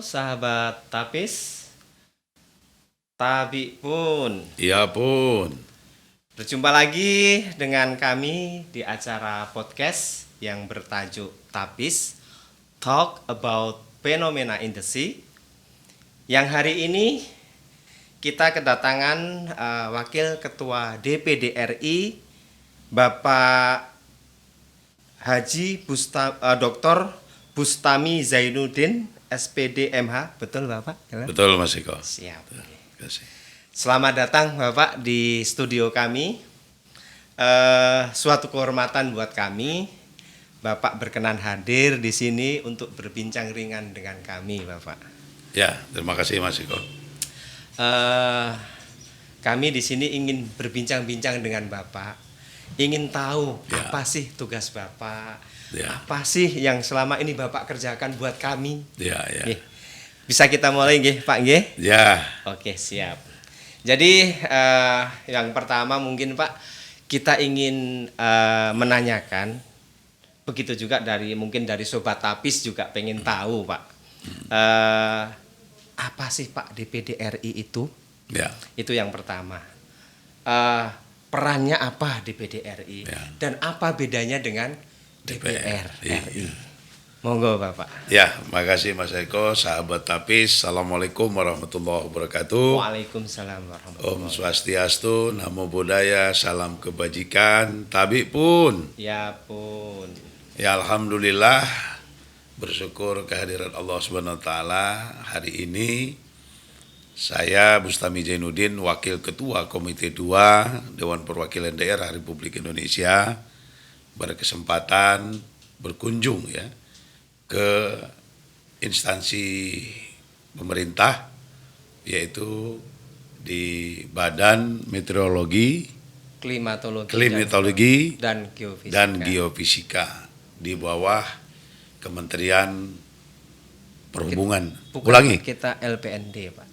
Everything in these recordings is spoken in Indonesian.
sahabat Tapis, Tabi pun. Iya pun. Berjumpa lagi dengan kami di acara podcast yang bertajuk Tapis, Talk About Phenomena in the Sea. Yang hari ini kita kedatangan Wakil Ketua DPD RI, Bapak Haji Dr. Bustami Zainuddin, SPD MH. Betul Bapak? Betul Mas Eko. Siap. Terima kasih. Selamat datang Bapak di studio kami. Suatu kehormatan buat kami, Bapak berkenan hadir di sini untuk berbincang ringan dengan kami, Bapak. Ya, terima kasih Mas Eko. Kami di sini ingin berbincang-bincang dengan Bapak, ingin tahu Ya. apa sih tugas Bapak, Ya. apa sih yang selama ini Bapak kerjakan buat kami. Ya. Nggih. Bisa kita mulai nggih, Pak nggih? Ya. Oke, siap. Jadi yang pertama mungkin Pak, kita ingin menanyakan, begitu juga mungkin dari Sobat Tapis juga pengen tahu Pak, apa sih Pak DPD RI itu? Ya. Itu yang pertama. Perannya apa DPD RI? Ya. Dan apa bedanya dengan DPR RI? Monggo Bapak. Ya, makasih Mas Eko, sahabat Tapis. Assalamualaikum warahmatullahi wabarakatuh. Waalaikumsalam warahmatullahi Om Swastiastu, Namo Buddhaya, salam kebajikan. Tabi pun. Ya pun. Ya alhamdulillah, bersyukur kehadiran Allah Subhanahu wa taala. Hari ini saya Bustami Zainuddin, Wakil Ketua Komite 2 Dewan Perwakilan Daerah Republik Indonesia, berkesempatan berkunjung ya ke instansi pemerintah, yaitu di Badan Meteorologi, Klimatologi dan Geofisika. dan Geofisika di bawah Kementerian Perhubungan. Bukan Ulangi. kita LPND Pak.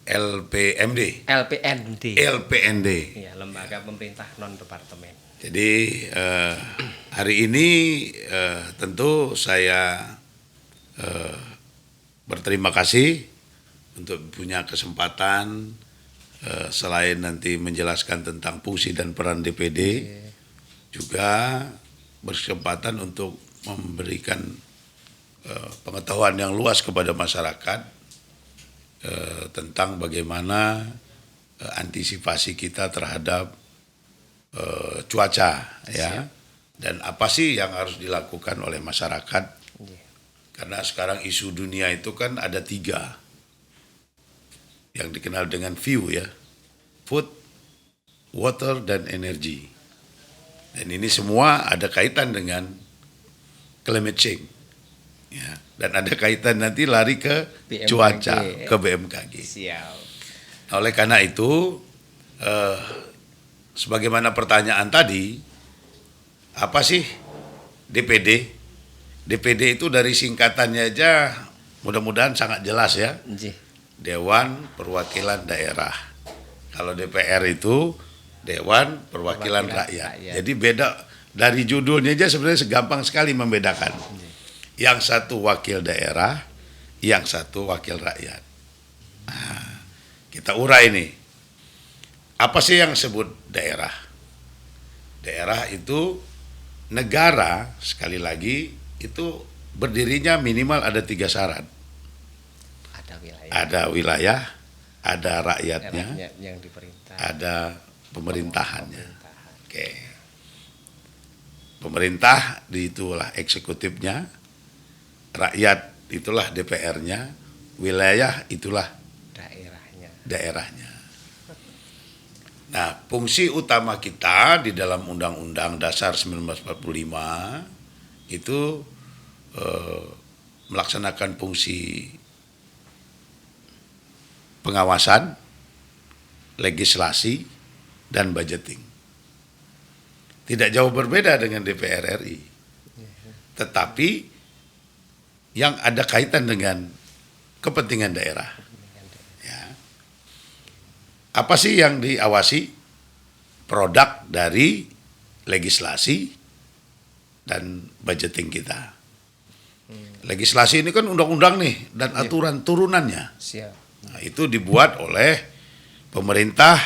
LPMD. LPND. Ya, lembaga pemerintah non departemen. Jadi hari ini tentu saya berterima kasih untuk punya kesempatan selain nanti menjelaskan tentang fungsi dan peran DPD, juga berkesempatan untuk memberikan pengetahuan yang luas kepada masyarakat tentang bagaimana antisipasi kita terhadap cuaca ya. Dan apa sih yang harus dilakukan oleh masyarakat, karena sekarang isu dunia itu kan ada 3 yang dikenal dengan view ya, food, water, dan energy. Dan ini semua ada kaitan dengan climate change ya. Dan ada kaitan nanti lari ke BMKG, cuaca, ke BMKG. Siap. Nah, oleh karena itu sebagaimana pertanyaan tadi, apa sih DPD? DPD itu dari singkatannya aja mudah-mudahan sangat jelas ya. Dewan Perwakilan Daerah. Kalau DPR itu Dewan Perwakilan Rakyat. Jadi beda dari judulnya aja sebenarnya segampang sekali membedakan. Yang satu wakil daerah, yang satu wakil rakyat. Nah, kita urai nih. Apa sih yang disebut daerah? Daerah itu negara, sekali lagi, itu berdirinya minimal ada 3 syarat. Ada wilayah, ada rakyatnya, yang diperintah, ada pemerintahannya. Oke. Pemerintah itulah eksekutifnya, rakyat itulah DPR-nya, wilayah itulah daerahnya. Nah, fungsi utama kita di dalam Undang-Undang Dasar 1945 itu melaksanakan fungsi pengawasan, legislasi, dan budgeting. Tidak jauh berbeda dengan DPR RI. Tetapi yang ada kaitan dengan kepentingan daerah. Ya. Apa sih yang diawasi? Produk dari legislasi dan budgeting kita. Legislasi ini kan undang-undang nih dan aturan turunannya. Siap. Nah, itu dibuat oleh pemerintah,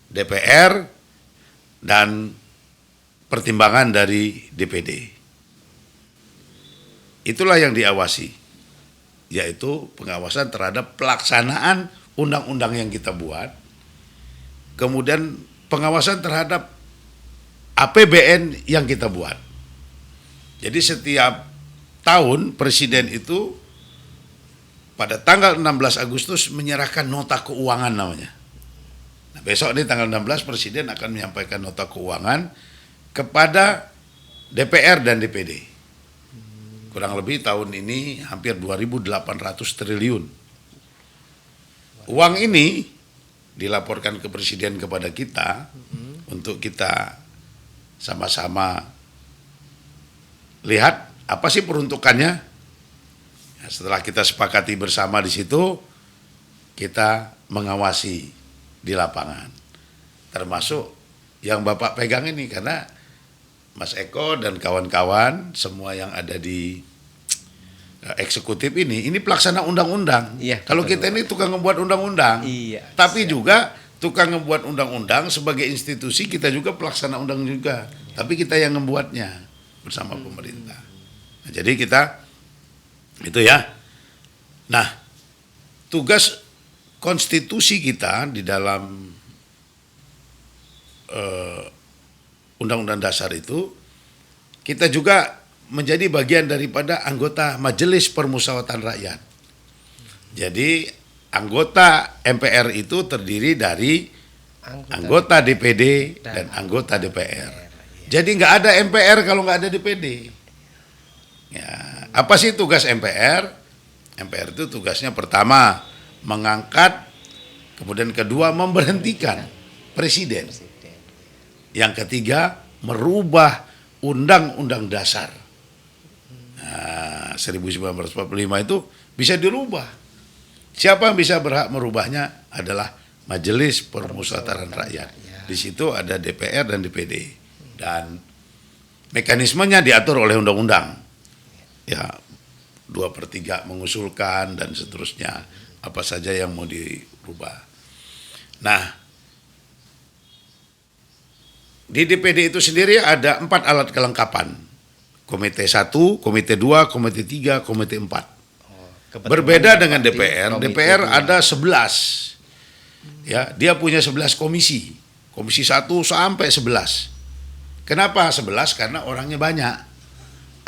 DPR, dan pertimbangan dari DPD. Itulah yang diawasi, yaitu pengawasan terhadap pelaksanaan undang-undang yang kita buat, kemudian pengawasan terhadap APBN yang kita buat. Jadi setiap tahun Presiden itu pada tanggal 16 Agustus menyerahkan nota keuangan namanya. Nah, besok ini tanggal 16 Presiden akan menyampaikan nota keuangan kepada DPR dan DPD. Kurang lebih tahun ini hampir 2.800 triliun. Uang ini dilaporkan ke Presiden kepada kita untuk kita sama-sama lihat apa sih peruntukannya. Nah, setelah kita sepakati bersama di situ, kita mengawasi di lapangan. Termasuk yang Bapak pegang ini, karena Mas Eko dan kawan-kawan semua yang ada di eksekutif ini pelaksana undang-undang. Iya, Kalau betul, kita ini tukang ngebuat undang-undang, Iya, tapi juga tukang ngebuat undang-undang sebagai institusi, kita juga pelaksana undang juga. Tapi kita yang membuatnya bersama pemerintah. Nah, jadi kita itu ya. Nah, tugas konstitusi kita di dalam Undang-Undang Dasar itu, kita juga menjadi bagian daripada anggota Majelis Permusyawaratan Rakyat. Jadi anggota MPR itu terdiri dari anggota DPD dan anggota DPR. Jadi nggak ada MPR kalau nggak ada DPD. Ya, apa sih tugas MPR? MPR itu tugasnya pertama mengangkat, kemudian kedua memberhentikan Presiden. Yang ketiga merubah Undang-Undang Dasar. Nah, 1945 itu bisa dirubah. Siapa yang bisa berhak merubahnya adalah Majelis Permusyawaratan Rakyat. Di situ ada DPR dan DPD. Dan mekanismenya diatur oleh undang-undang. Ya, 2/3 mengusulkan dan seterusnya. Apa saja yang mau dirubah. Nah, di DPD itu sendiri ada 4 alat kelengkapan. Komite 1, Komite 2, Komite 3, Komite 4. Berbeda dengan DPR. DPR ada 11. Ya, dia punya 11 komisi. Komisi 1 sampai 11. Kenapa 11? Karena orangnya banyak.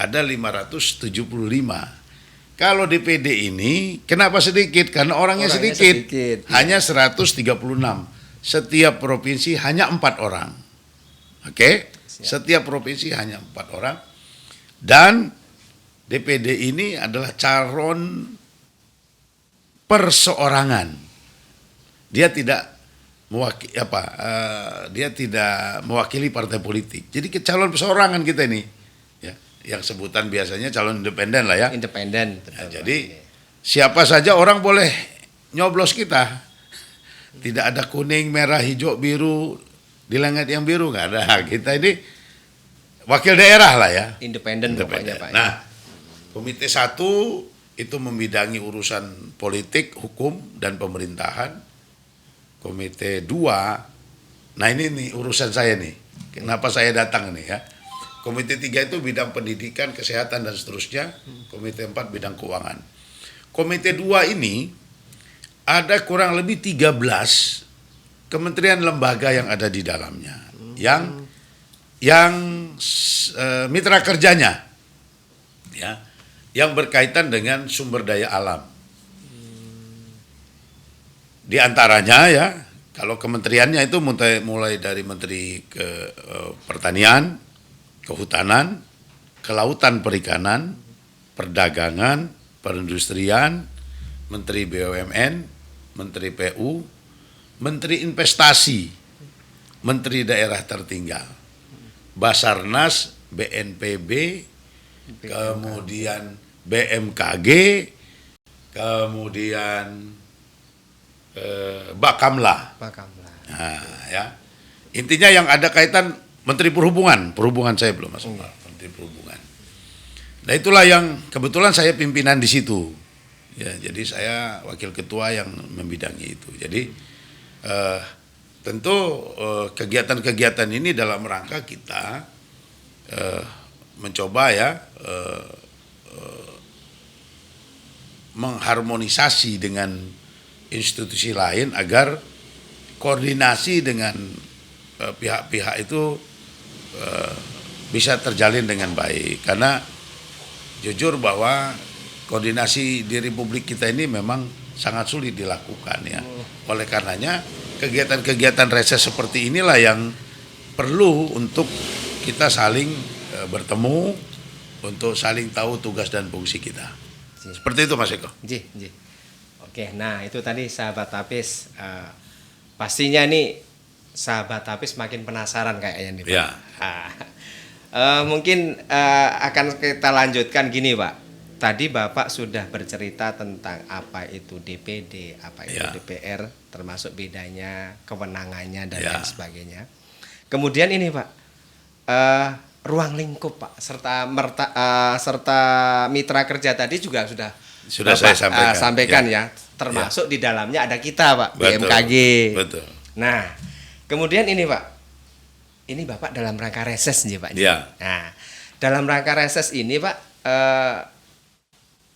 Ada 575. Kalau DPD ini kenapa sedikit? Karena orangnya sedikit. Hanya 136. Setiap provinsi hanya 4 orang. Oke? Setiap provinsi hanya 4 orang. Dan DPD ini adalah calon perseorangan. Dia tidak mewakili partai politik. Jadi calon perseorangan kita ini, ya, yang sebutan biasanya calon independen lah ya. Independen. Nah, jadi siapa saja orang boleh nyoblos kita. Tidak ada kuning, merah, hijau, biru, di langit yang biru nggak ada. Kita ini wakil daerah lah ya. Independen pokoknya Pak. Nah, Komite 1 itu membidangi urusan politik, hukum, dan pemerintahan. Komite 2, nah ini nih urusan saya nih. Kenapa saya datang nih ya. Komite 3 itu bidang pendidikan, kesehatan, dan seterusnya. Komite 4 bidang keuangan. Komite 2 ini ada kurang lebih 13 kementerian lembaga yang ada di dalamnya. Yang mitra kerjanya ya, yang berkaitan dengan sumber daya alam. Di antaranya ya, kalau kementeriannya itu mulai dari Menteri Pertanian, Kehutanan, Kelautan Perikanan, Perdagangan, Perindustrian, Menteri BUMN, Menteri PU, Menteri Investasi, Menteri Daerah Tertinggal, Basarnas, BNPB, kemudian BMKG, kemudian Bakamla. Nah, ya. Intinya yang ada kaitan Menteri Perhubungan saya belum masuk, Menteri Perhubungan. Nah itulah yang kebetulan saya pimpinan di situ. Ya, jadi saya wakil ketua yang membidangi itu. Jadi tentu kegiatan-kegiatan ini dalam rangka kita mencoba ya mengharmonisasi dengan institusi lain agar koordinasi dengan pihak-pihak itu bisa terjalin dengan baik. Karena jujur bahwa koordinasi di Republik kita ini memang sangat sulit dilakukan ya. Oleh karenanya kegiatan-kegiatan reses seperti inilah yang perlu untuk kita saling bertemu untuk saling tahu tugas dan fungsi kita. Seperti itu Mas Eko. Oke, nah itu tadi sahabat Tapis, pastinya nih sahabat Tapis makin penasaran kayaknya nih Pak. Ya. Mungkin akan kita lanjutkan gini Pak. Tadi Bapak sudah bercerita tentang apa itu DPD, apa itu DPR, termasuk bedanya, kewenangannya dan lain sebagainya. Kemudian ini Pak, ruang lingkup Pak, serta mitra kerja tadi juga sudah Bapak, saya sampaikan ya, termasuk di dalamnya ada kita Pak, BMKG. Betul. Nah, kemudian ini Pak, ini Bapak dalam rangka reses nih Pak. Ya. Nah, dalam rangka reses ini Pak,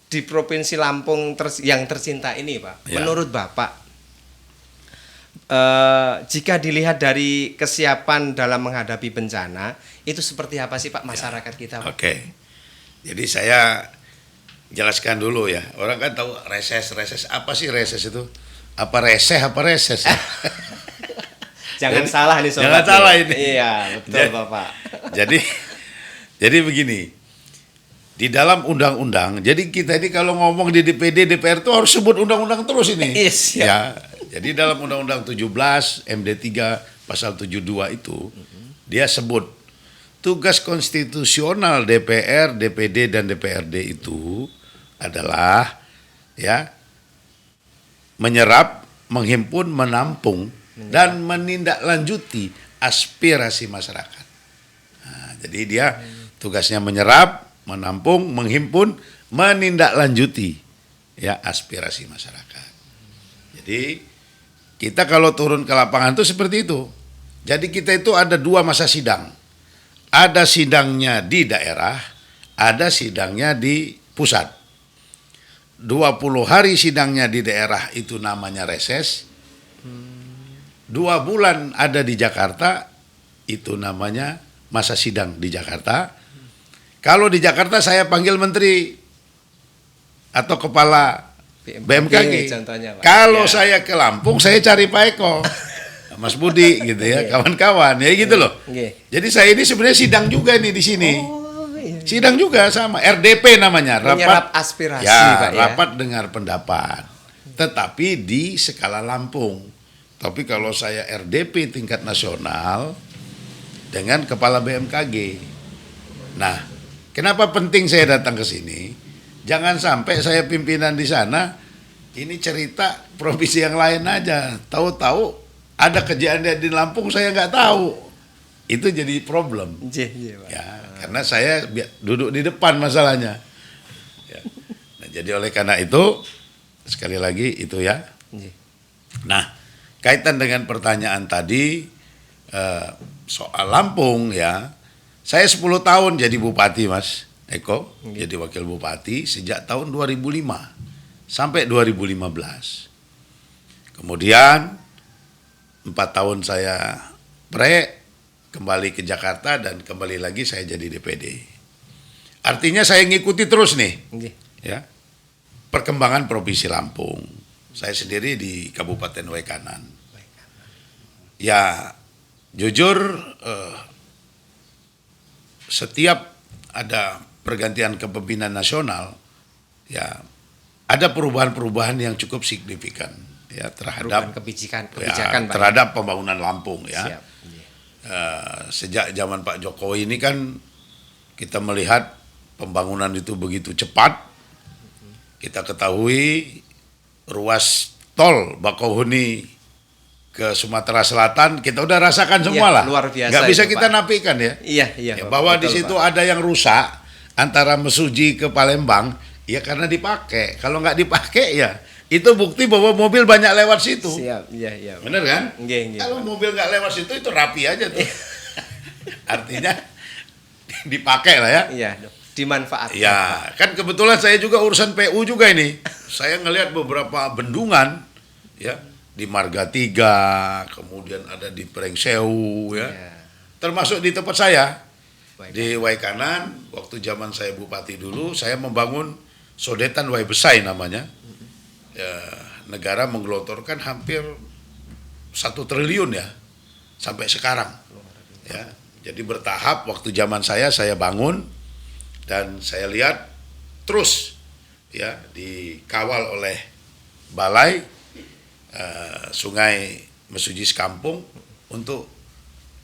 di Provinsi Lampung yang tercinta ini Pak, menurut Bapak, jika dilihat dari kesiapan dalam menghadapi bencana, itu seperti apa sih Pak masyarakat kita Pak? Oke, jadi saya jelaskan dulu ya. Orang kan tahu reses apa sih reses itu? Apa reses? Jangan salah nih sobat. Jangan salah ini. Iya, betul Bapak. Jadi begini. Di dalam undang-undang, jadi kita ini kalau ngomong di DPD, DPR itu harus sebut undang-undang terus ini. Ya. Jadi dalam Undang-Undang 17 MD3 pasal 72 itu dia sebut tugas konstitusional DPR, DPD dan DPRD itu adalah ya menyerap, menghimpun, menampung dan menindaklanjuti aspirasi masyarakat. Nah, jadi dia tugasnya menyerap, menampung, menghimpun, menindaklanjuti ya aspirasi masyarakat. Jadi kita kalau turun ke lapangan itu seperti itu. Jadi kita itu ada dua masa sidang. Ada sidangnya di daerah, ada sidangnya di pusat. 20 hari sidangnya di daerah itu namanya reses. 2 bulan ada di Jakarta, itu namanya masa sidang di Jakarta. Kalau di Jakarta saya panggil menteri atau kepala BMKG. Contohnya, Pak. Kalau saya ke Lampung, saya cari Pak Eko, Mas Budi gitu ya, kawan-kawan ya gitu loh. Jadi saya ini sebenarnya sidang juga nih di sini. Sidang juga sama RDP namanya, menyerap aspirasi Pak, rapat dengar pendapat. Tetapi di skala Lampung. Tapi kalau saya RDP tingkat nasional dengan kepala BMKG. Nah, kenapa penting saya datang ke sini? Jangan sampai saya pimpinan di sana, ini cerita provinsi yang lain aja. Tahu-tahu ada kejadian di Lampung saya nggak tahu. Itu jadi problem. Ya, karena saya duduk di depan masalahnya. Ya. Nah, jadi oleh karena itu, sekali lagi itu ya. Nah, kaitan dengan pertanyaan tadi soal Lampung ya, saya 10 tahun jadi bupati Mas Eko, jadi wakil bupati sejak tahun 2005 sampai 2015. Kemudian 4 tahun saya kembali ke Jakarta dan kembali lagi saya jadi DPD. Artinya saya ngikuti terus nih, ya, perkembangan Provinsi Lampung. Saya sendiri di Kabupaten Waikanan. Ya, jujur setiap ada pergantian kepemimpinan nasional, ya ada perubahan-perubahan yang cukup signifikan ya terhadap kebijakan terhadap pembangunan Lampung ya. Sejak zaman Pak Jokowi ini kan kita melihat pembangunan itu begitu cepat. Kita ketahui ruas tol Bakauheni ke Sumatera Selatan kita udah rasakan semua lah. Luar biasa. Nggak bisa itu, kita Pak. nafikan ya. Iya. Ya, bahwa di situ Pak, ada yang rusak, antara Mesuji ke Palembang, ya karena dipakai. Kalau nggak dipakai ya itu bukti bahwa mobil banyak lewat situ. Siap, iya. Bener kan? Iya. Kalau mobil nggak lewat situ itu rapi aja tuh. Artinya dipakai lah ya. Iya, dimanfaatkan. Ya, kan kebetulan saya juga urusan PU juga ini. Saya ngelihat beberapa bendungan ya di Marga 3, kemudian ada di Prengsewu ya. Iya. Termasuk di tempat saya Baik. di Waikanan, waktu zaman saya bupati dulu, saya membangun Sodetan Waibesai namanya. Ya, negara menggelontorkan hampir 1 triliun ya sampai sekarang. Ya, jadi bertahap waktu zaman saya bangun dan saya lihat terus ya dikawal oleh Balai Sungai Mesuji Sekampung untuk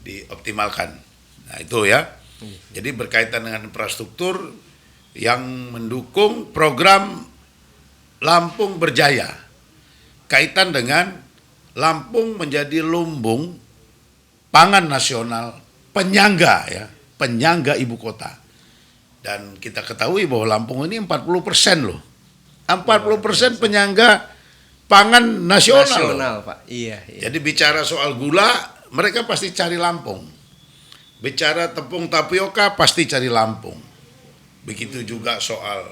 dioptimalkan. Nah itu ya. Jadi berkaitan dengan infrastruktur yang mendukung program Lampung Berjaya. Kaitan dengan Lampung menjadi lumbung pangan nasional penyangga ya, penyangga ibu kota. Dan kita ketahui bahwa Lampung ini 40% loh. 40% penyangga pangan nasional loh. Pak. Iya. Jadi bicara soal gula, mereka pasti cari Lampung. Bicara tepung tapioka, pasti cari Lampung. Begitu juga soal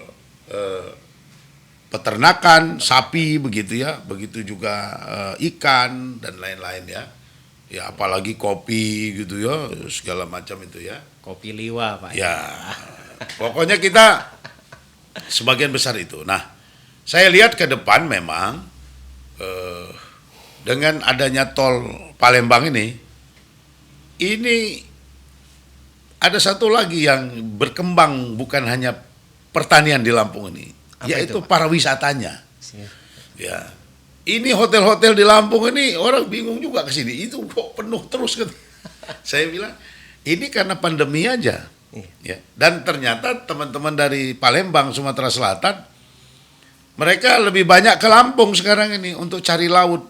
peternakan, sapi begitu ya. Begitu juga ikan dan lain-lain ya. Ya apalagi kopi gitu ya, segala macam itu ya. Kopi liwa, Pak. Ya, pokoknya kita sebagian besar itu. Nah, saya lihat ke depan memang dengan adanya tol Palembang ini ada satu lagi yang berkembang bukan hanya pertanian di Lampung ini, yaitu pariwisatanya. Ya, ini hotel-hotel di Lampung ini orang bingung juga ke sini. Itu kok penuh terus gitu. Saya bilang ini karena pandemi aja. Ya. Dan ternyata teman-teman dari Palembang, Sumatera Selatan, mereka lebih banyak ke Lampung sekarang ini untuk cari laut.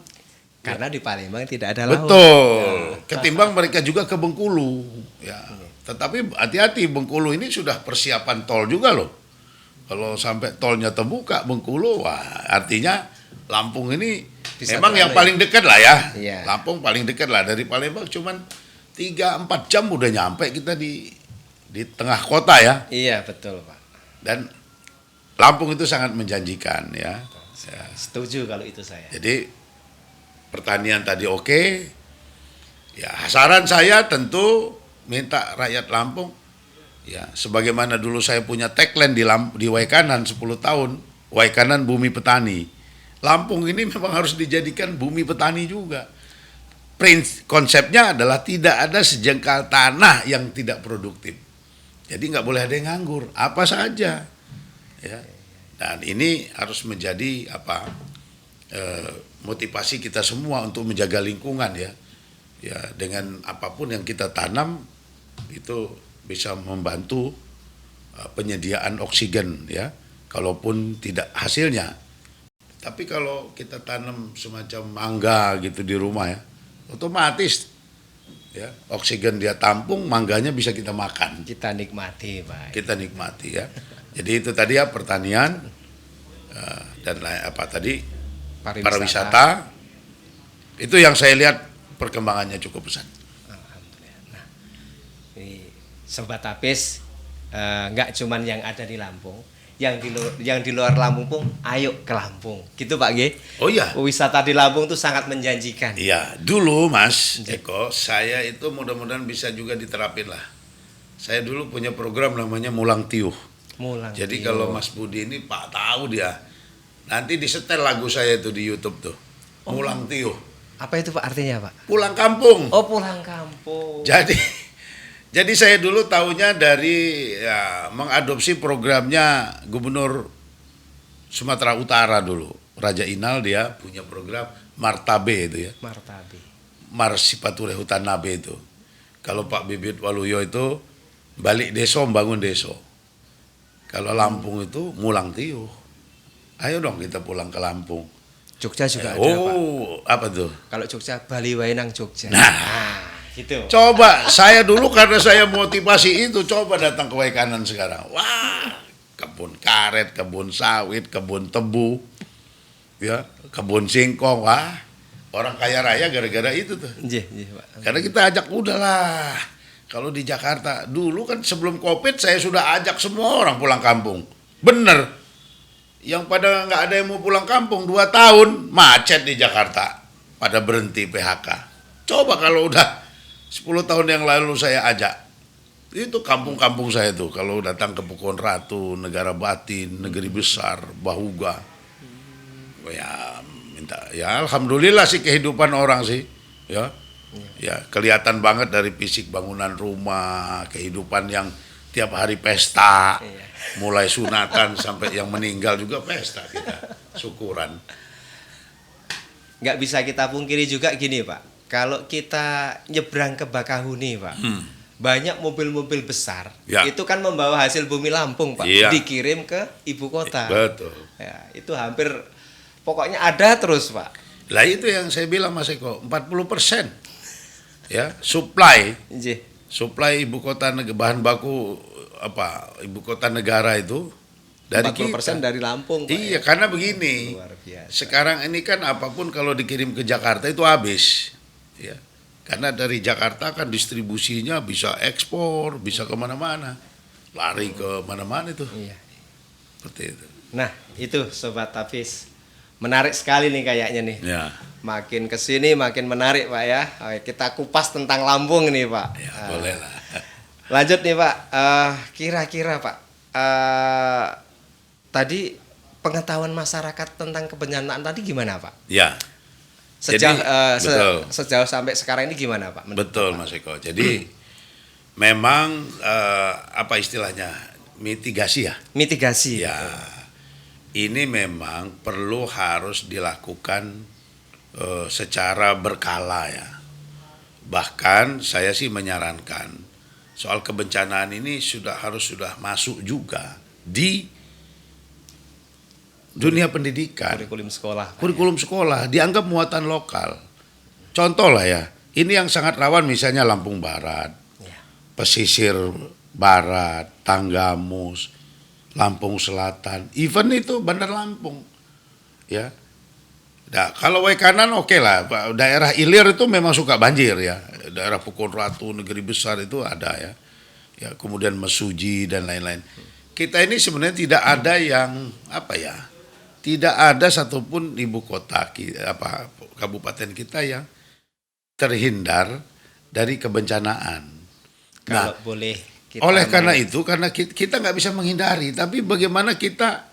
Karena di Palembang tidak ada laut. Betul. Ketimbang mereka juga ke Bengkulu. Ya. Tetapi hati-hati, Bengkulu ini sudah persiapan tol juga loh. Kalau sampai tolnya terbuka Bengkulu, wah artinya Lampung ini bisa memang yang paling dekat lah ya. Iya. Lampung paling dekat lah dari Palembang, cuman 3-4 jam udah nyampe kita di tengah kota ya. Iya betul Pak. Dan Lampung itu sangat menjanjikan ya. Setuju kalau itu saya. Jadi pertanian tadi oke. Ya saran saya tentu minta rakyat Lampung ya sebagaimana dulu saya punya tagline di Waikanan 10 tahun, Waikanan bumi petani. Lampung ini memang harus dijadikan bumi petani juga. Konsepnya adalah tidak ada sejengkal tanah yang tidak produktif. Jadi nggak boleh ada yang nganggur, apa saja. Ya. Dan ini harus menjadi motivasi kita semua untuk menjaga lingkungan ya. Ya dengan apapun yang kita tanam itu bisa membantu penyediaan oksigen ya. Kalaupun tidak hasilnya. Tapi kalau kita tanam semacam mangga gitu di rumah ya, otomatis ya oksigen dia tampung, mangganya bisa kita makan. Kita nikmati, Pak. Kita nikmati ya. Jadi itu tadi ya pertanian dan pariwisata. Itu yang saya lihat perkembangannya cukup besar. Alhamdulillah. Nah, ini Sobat Tapis nggak cuman yang ada di Lampung, yang di luar Lampung pun ayo ke Lampung. Gitu Pak G. Oh iya. Wisata di Lampung itu sangat menjanjikan. Iya, dulu Mas Eko, saya itu mudah-mudahan bisa juga diterapin lah. Saya dulu punya program namanya Mulang Tiuh. Jadi kalau Mas Budi ini Pak tahu dia. Nanti disetel lagu saya itu di YouTube tuh. Mulang Tiuh. Apa itu Pak artinya Pak? Pulang kampung. Oh pulang kampung. Jadi saya dulu tahunya dari mengadopsi programnya Gubernur Sumatera Utara dulu. Raja Inal dia punya program Martabe itu ya. Martabe. Marsipature Hutan Nabe itu. Kalau Pak Bibit Waluyo itu balik deso membangun deso. Kalau Lampung itu Mulang Tiuh. Ayo dong kita pulang ke Lampung. Jogja juga ada Pak. Oh, apa tuh? Kalau Jogja Bali wae nang Jogja. Nah, gitu. Coba saya dulu karena saya motivasi itu, coba datang ke Waikanan sekarang. Wah, kebun karet, kebun sawit, kebun tebu, ya, kebun singkong. Wah, orang kaya raya gara-gara itu tuh. Iya, Pak. Karena kita ajak udahlah. Kalau di Jakarta dulu kan sebelum Covid saya sudah ajak semua orang pulang kampung. Bener. Yang pada nggak ada yang mau pulang kampung 2 tahun macet di Jakarta. Pada berhenti PHK. Coba kalau udah 10 tahun yang lalu saya ajak. Itu kampung-kampung saya tuh. Kalau datang ke Pukon Ratu, Negara Batin, Negeri Besar, Bahuga. Ya minta, ya alhamdulillah sih kehidupan orang sih. Ya. Ya, kelihatan banget dari fisik bangunan rumah, kehidupan yang tiap hari pesta, mulai sunatan sampai yang meninggal juga pesta kita, syukuran. Nggak bisa kita pungkiri juga gini, Pak. Kalau kita nyebrang ke Bakahuni, Pak, banyak mobil-mobil besar, Ya. itu kan membawa hasil bumi Lampung, Pak, Iya. dikirim ke ibu kota. Betul. Ya, itu hampir, pokoknya ada terus, Pak. Lah itu yang saya bilang Mas Eko, 40%. Ya, supply Iya. ibu kota bahan baku ibu kota negara itu dari 40% kita. dari Lampung, Pak. Iya, Ya. karena begini. Luar biasa. Sekarang ini kan apapun kalau dikirim ke Jakarta itu habis. Ya. Karena dari Jakarta kan distribusinya bisa ekspor, bisa kemana-mana. Lari ke mana-mana itu. Iya. Seperti itu. Nah, itu Sobat Tapis. Menarik sekali nih kayaknya nih. Ya, Makin kesini makin menarik, Pak ya. Oke, kita kupas tentang Lampung nih, Pak. ya boleh lah. Lanjut nih, Pak. Kira-kira, Pak, tadi pengetahuan masyarakat tentang kebencanaan tadi gimana, Pak? Ya, Sejauh, Jadi, betul. sejauh sampai sekarang ini gimana, Pak? Menurut betul Pak? Mas Eko. Jadi memang apa istilahnya? Mitigasi ya. Mitigasi. Ya, ini memang perlu harus dilakukan secara berkala ya. Bahkan saya sih menyarankan soal kebencanaan ini sudah masuk juga di dunia pendidikan, Kurikulum sekolah, Pak, kurikulum sekolah dianggap muatan lokal. Contoh lah ya, ini yang sangat rawan misalnya Lampung Barat, ya. pesisir barat, Tanggamus, Lampung Selatan, even itu Bandar Lampung, ya. Nah, kalau Waikanan oke lah, daerah Ilir itu memang suka banjir ya, daerah Pukon Ratu, Negeri Besar itu ada ya, ya kemudian Mesuji dan lain-lain. Kita ini sebenarnya tidak ada yang tidak ada satupun ibu kota kabupaten kita yang terhindar dari kebencanaan. Kalau boleh kita Oleh karena itu, karena kita nggak bisa menghindari, tapi bagaimana kita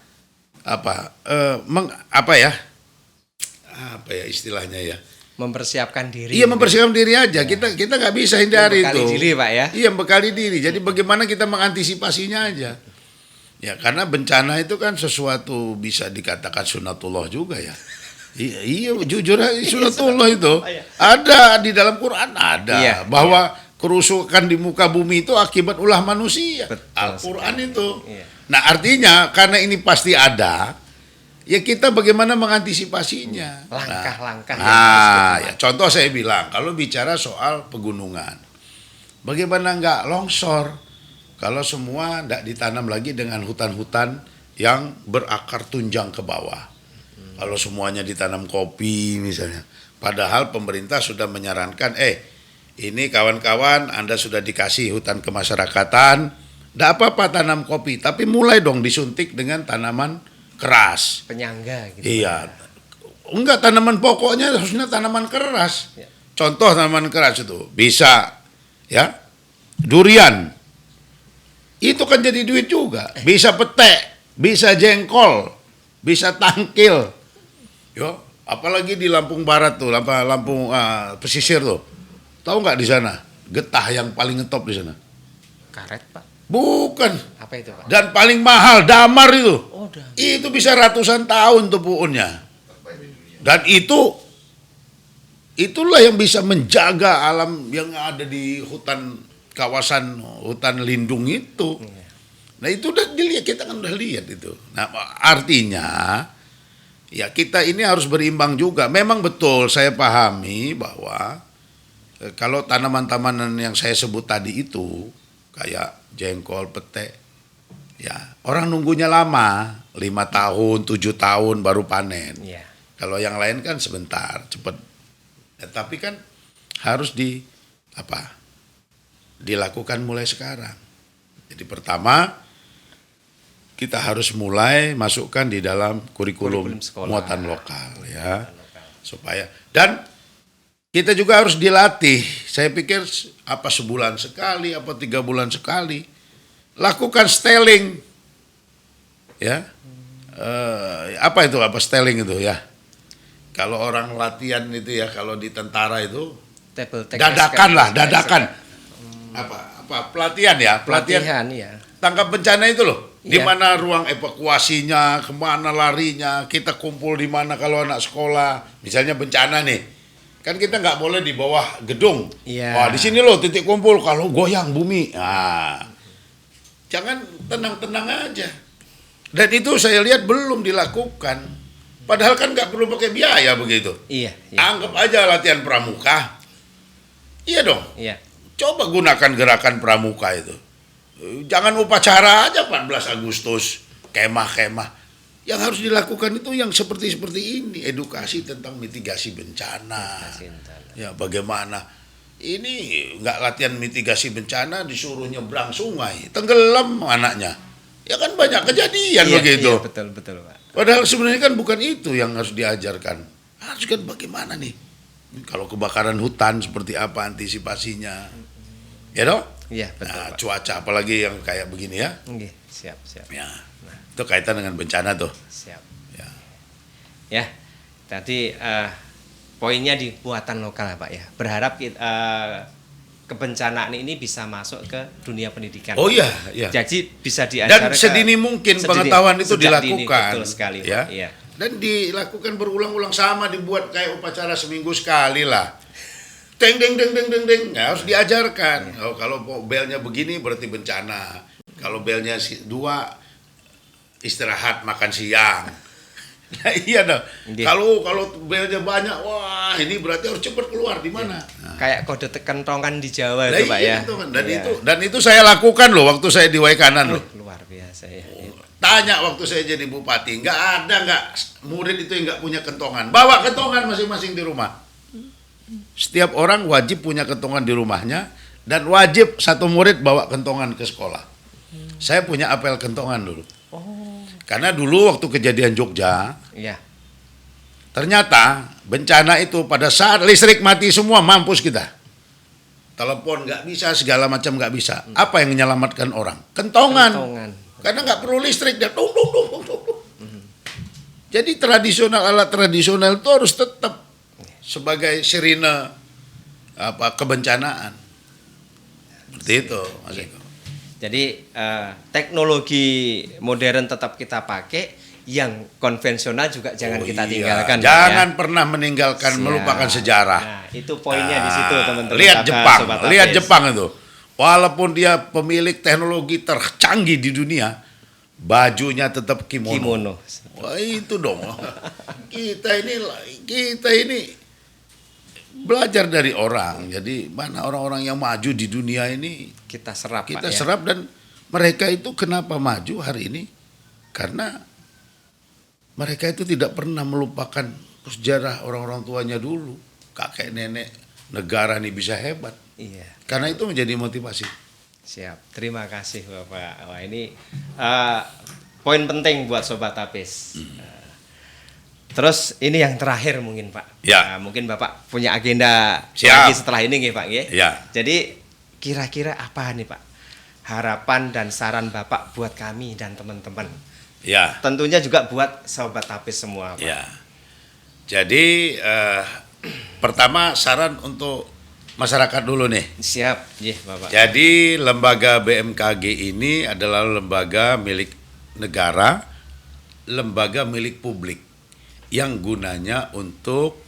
istilahnya ya? mempersiapkan diri. Iya, mempersiapkan diri aja. Kita nggak bisa hindari Membekali itu. diri, Pak ya. Iya, bekali diri. Jadi bagaimana kita mengantisipasinya aja. Ya, karena bencana itu kan sesuatu bisa dikatakan sunatullah juga ya. Iya, jujur aja sunatullah itu ada di dalam Quran ada Iya, bahwa kerusakan di muka bumi itu akibat ulah manusia. Betul Al-Quran itu. Iya. Nah, artinya karena ini pasti ada, ya kita bagaimana mengantisipasinya. Langkah-langkah yang Nah, harus kita ya contoh saya bilang kalau bicara soal pegunungan, bagaimana nggak longsor kalau semua tidak ditanam lagi dengan hutan-hutan yang berakar tunjang ke bawah. Kalau semuanya ditanam kopi misalnya, padahal pemerintah sudah menyarankan, ini kawan-kawan Anda sudah dikasih hutan kemasyarakatan, tidak apa-apa tanam kopi, tapi mulai dong disuntik dengan tanaman keras. penyangga gitu. Iya, enggak tanaman pokoknya harusnya tanaman keras. Ya. Contoh tanaman keras itu bisa, ya, durian. Itu kan jadi duit juga. Bisa petek, bisa jengkol, bisa tangkil. Yo, apalagi di Lampung Barat tuh, Lampung pesisir tuh. Tahu nggak di sana? Getah yang paling ngetop di sana. Karet, Pak. Bukan. Apa itu, Pak? Dan paling mahal damar itu. Oh, udah. Itu bisa ratusan tahun tuh puunnya. Dan itulah yang bisa menjaga alam yang ada di hutan kawasan hutan lindung itu. Nah, itu udah dilihat, kita kan udah lihat itu. Nah, artinya ya kita ini harus berimbang juga. Memang betul saya pahami bahwa kalau tanaman-tanaman yang saya sebut tadi itu kayak jengkol, pete, ya orang nunggunya lama, 5 tahun, 7 tahun baru panen. Iya. Kalau yang lain kan sebentar, cepat. Ya, tapi kan harus dilakukan mulai sekarang. Jadi pertama kita harus mulai masukkan di dalam kurikulum sekolah. muatan lokal ya, supaya dan kita juga harus dilatih. Saya pikir apa sebulan sekali, apa 3 bulan sekali, lakukan styling, ya. Apa styling itu ya? Kalau orang latihan itu ya, kalau di tentara itu dadakan. Pelatihan ya, Pelatihan ya. tangkap bencana itu loh. Di Iya. mana ruang evakuasinya, kemana larinya, kita kumpul di mana kalau anak sekolah, misalnya bencana nih, kan kita nggak boleh di bawah gedung. Iya. Wah, di sini loh titik kumpul kalau goyang bumi. Nah, jangan tenang-tenang aja. Dan itu saya lihat belum dilakukan. Padahal kan nggak perlu pakai biaya begitu. Iya. Anggap aja latihan pramuka. Iya dong. Iya. Coba gunakan gerakan pramuka itu. Jangan upacara aja 14 Agustus, kemah-kemah. Yang harus dilakukan itu yang seperti ini, edukasi tentang mitigasi bencana. Ya, bagaimana ini nggak latihan mitigasi bencana disuruh nyebrang sungai, tenggelam anaknya. Ya kan banyak kejadian begitu. Iya, betul Pak. Padahal sebenarnya kan bukan itu yang harus diajarkan. Harus kan bagaimana nih? Kalau kebakaran hutan seperti apa antisipasinya? Ya dong? Iya, betul Nah, Pak. cuaca apalagi yang kayak begini ya. Oke, siap. Ya. Itu kaitan dengan bencana tuh. Siap. Ya. Ya. Tadi poinnya di buatan lokal ya Pak ya. Berharap kebencanaan ini bisa masuk ke dunia pendidikan. Oh iya, iya. Jadi bisa diajarkan. Dan sedini mungkin pengetahuan itu sejak dini, dilakukan. betul sekali Pak. Ya. Iya. Dan dilakukan berulang-ulang sama, dibuat kayak upacara seminggu sekali lah. Deng deng deng deng deng deng. Nah, harus diajarkan. Oh, kalau belnya begini berarti bencana. Kalau belnya 2 istirahat makan siang. Nah, iya dong. Iya. Kalau belnya banyak, wah ini berarti harus cepat keluar di mana? Nah, Kayak kode kentongan di Jawa nah, itu Pak iya, ya. betul, kan. Dan Iya. itu saya lakukan loh waktu saya di Waikanan loh. Luar biasa ya. Tanya waktu saya jadi bupati, nggak murid itu yang nggak punya kentongan. Bawa kentongan masing-masing di rumah. Setiap orang wajib punya kentongan di rumahnya dan wajib satu murid bawa kentongan ke sekolah. Saya punya apel kentongan dulu. Karena dulu waktu kejadian Jogja, Iya. ternyata bencana itu pada saat listrik mati semua mampus kita. Telepon nggak bisa, segala macam nggak bisa. Apa yang menyelamatkan orang? Kentongan. Karena nggak perlu listrik, dia tung. Jadi alat tradisional itu harus tetap sebagai sirine kebencanaan. Seperti itu, Mas Eko. Jadi teknologi modern tetap kita pakai, yang konvensional juga jangan kita tinggalkan. Pak, Jangan ya. pernah meninggalkan, Siap. melupakan sejarah. Nah, itu poinnya di situ teman-teman. Lihat Jepang, Sobat lihat Tapis. Jepang itu. Walaupun dia pemilik teknologi tercanggih di dunia, bajunya tetap kimono. Wah, itu dong. Kita ini belajar dari orang. Jadi mana orang-orang yang maju di dunia ini Kita serap kita Pak, ya. serap, dan mereka itu kenapa maju hari ini? Karena mereka itu tidak pernah melupakan sejarah orang-orang tuanya dulu. Kakek nenek negara ini bisa hebat. Iya. Karena itu menjadi motivasi. Siap. Terima kasih Bapak. Wah, ini poin penting buat Sobat Tapis. Terus ini yang terakhir mungkin Pak. Ya. Mungkin Bapak punya agenda Siap. lagi setelah ini nggih Pak nggih? Ya. Jadi kira-kira apa nih Pak harapan dan saran Bapak buat kami dan teman-teman? Ya. Tentunya juga buat Sobat Tapis semua Pak. Ya. Jadi pertama saran untuk masyarakat dulu nih. Siap, Bapak. Jadi lembaga BMKG ini adalah lembaga milik negara, lembaga milik publik yang gunanya untuk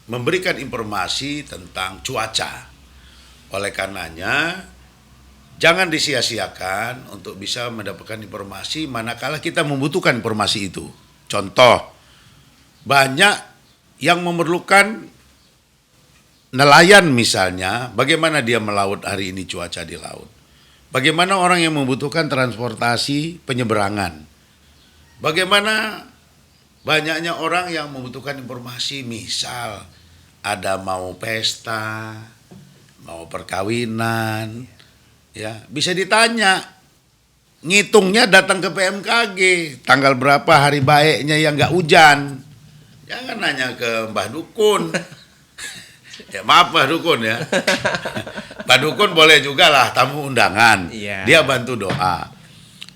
memberikan informasi tentang cuaca. Oleh karenanya, jangan disia-siakan untuk bisa mendapatkan informasi manakala kita membutuhkan informasi itu. Contoh, banyak yang memerlukan nelayan misalnya, bagaimana dia melaut hari ini cuaca di laut? Bagaimana orang yang membutuhkan transportasi penyeberangan? Bagaimana banyaknya orang yang membutuhkan informasi, misal ada mau pesta, mau perkawinan, ya bisa ditanya. Ngitungnya datang ke PMKG, tanggal berapa hari baiknya yang nggak hujan. Jangan nanya ke Mbah Dukun. Ya maaf Mbah Dukun ya. Mbah Dukun boleh juga lah tamu undangan. Iya. Dia bantu doa.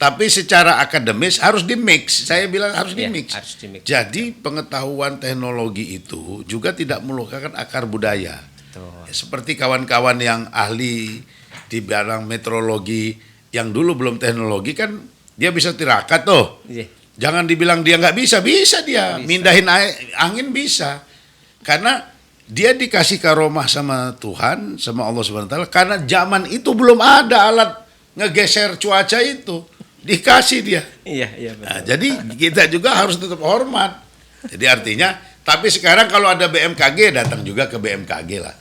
Tapi secara akademis harus di-mix. Saya bilang harus Iya, di-mix. harus di-mix. Jadi pengetahuan teknologi itu juga tidak melupakan akar budaya. Betul. Ya, seperti kawan-kawan yang ahli di bidang meteorologi yang dulu belum teknologi kan dia bisa tirakat tuh. Iya. Jangan dibilang dia nggak bisa, bisa dia. Bisa. Mindahin angin bisa. Karena dia dikasih karomah sama Tuhan, sama Allah Subhanahu wa taala, karena zaman itu belum ada alat ngegeser cuaca itu. Dikasih dia. Iya, betul. Nah, jadi kita juga harus tetap hormat. Jadi artinya, tapi sekarang kalau ada BMKG datang juga ke BMKG lah.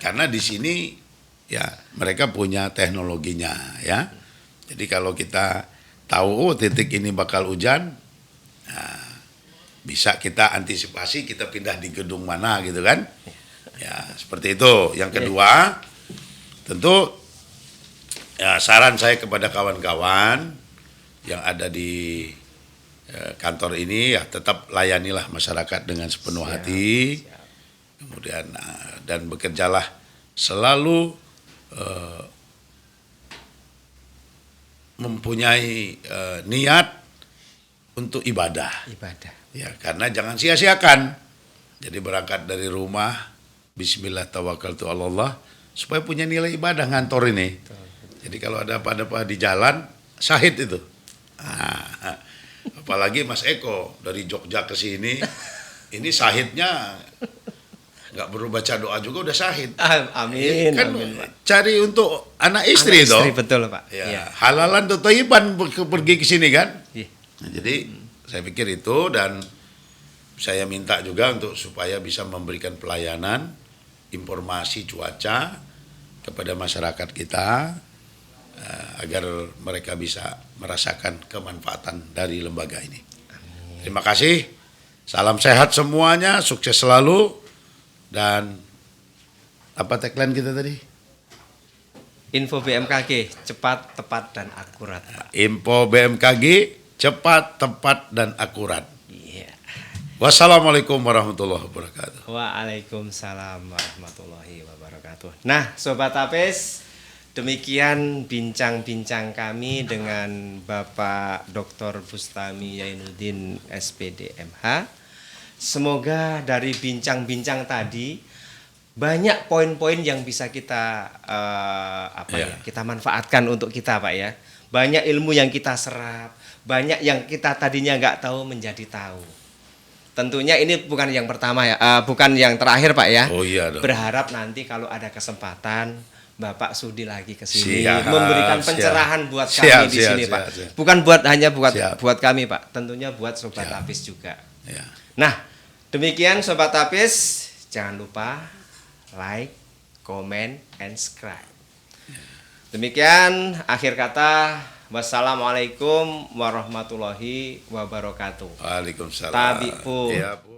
Karena di sini ya mereka punya teknologinya ya. Jadi kalau kita tahu titik ini bakal hujan, nah, bisa kita antisipasi, kita pindah di gedung mana gitu kan. Ya seperti itu. Yang kedua, tentu ya, saran saya kepada kawan-kawan yang ada di kantor ini ya tetap layanilah masyarakat dengan sepenuh hati. Kemudian dan bekerjalah selalu mempunyai niat untuk ibadah. Ya, karena jangan sia-siakan. Jadi berangkat dari rumah, bismillah tawakkaltu 'ala Allah, supaya punya nilai ibadah ngantor ini. Jadi kalau ada apa-apa di jalan, syahid itu. Apalagi Mas Eko dari Jogja ke sini, ini syahidnya nggak perlu baca doa juga udah syahid. Amin. Kan amin, Pak. cari untuk anak istri toh. Betul, Pak. Ya, Iya. halalan tuh thayyiban pergi ke sini kan. Iya. Nah, jadi saya pikir itu dan saya minta juga untuk supaya bisa memberikan pelayanan informasi cuaca kepada masyarakat kita agar mereka bisa merasakan kemanfaatan dari lembaga ini. Terima kasih. Salam sehat semuanya, sukses selalu. Dan apa tagline kita tadi? Info BMKG cepat, tepat dan akurat, Pak. Info BMKG cepat, tepat dan akurat. Iya. Wassalamualaikum warahmatullahi wabarakatuh. Waalaikumsalam warahmatullahi wabarakatuh. Nah, Sobat Tapes, demikian bincang-bincang kami dengan Bapak Dr. Bustami Yainuddin SPD MH. Semoga dari bincang-bincang tadi banyak poin-poin yang bisa kita kita manfaatkan untuk kita, Pak ya. Banyak ilmu yang kita serap, banyak yang kita tadinya nggak tahu menjadi tahu. Tentunya ini bukan yang pertama ya, bukan yang terakhir, Pak ya. Oh iya dong. Berharap nanti kalau ada kesempatan Bapak sudi lagi ke sini Siap, memberikan pencerahan buat kami di sini, Pak. Siap. Bukan hanya buat Siap. kami, Pak. Tentunya buat Sobat Tapis juga. Ya. Nah, demikian Sobat Tapis, jangan lupa like, comment, and subscribe. Demikian akhir kata, wassalamualaikum warahmatullahi wabarakatuh. Waalaikumsalam. Tabi pun. Ya, Bu.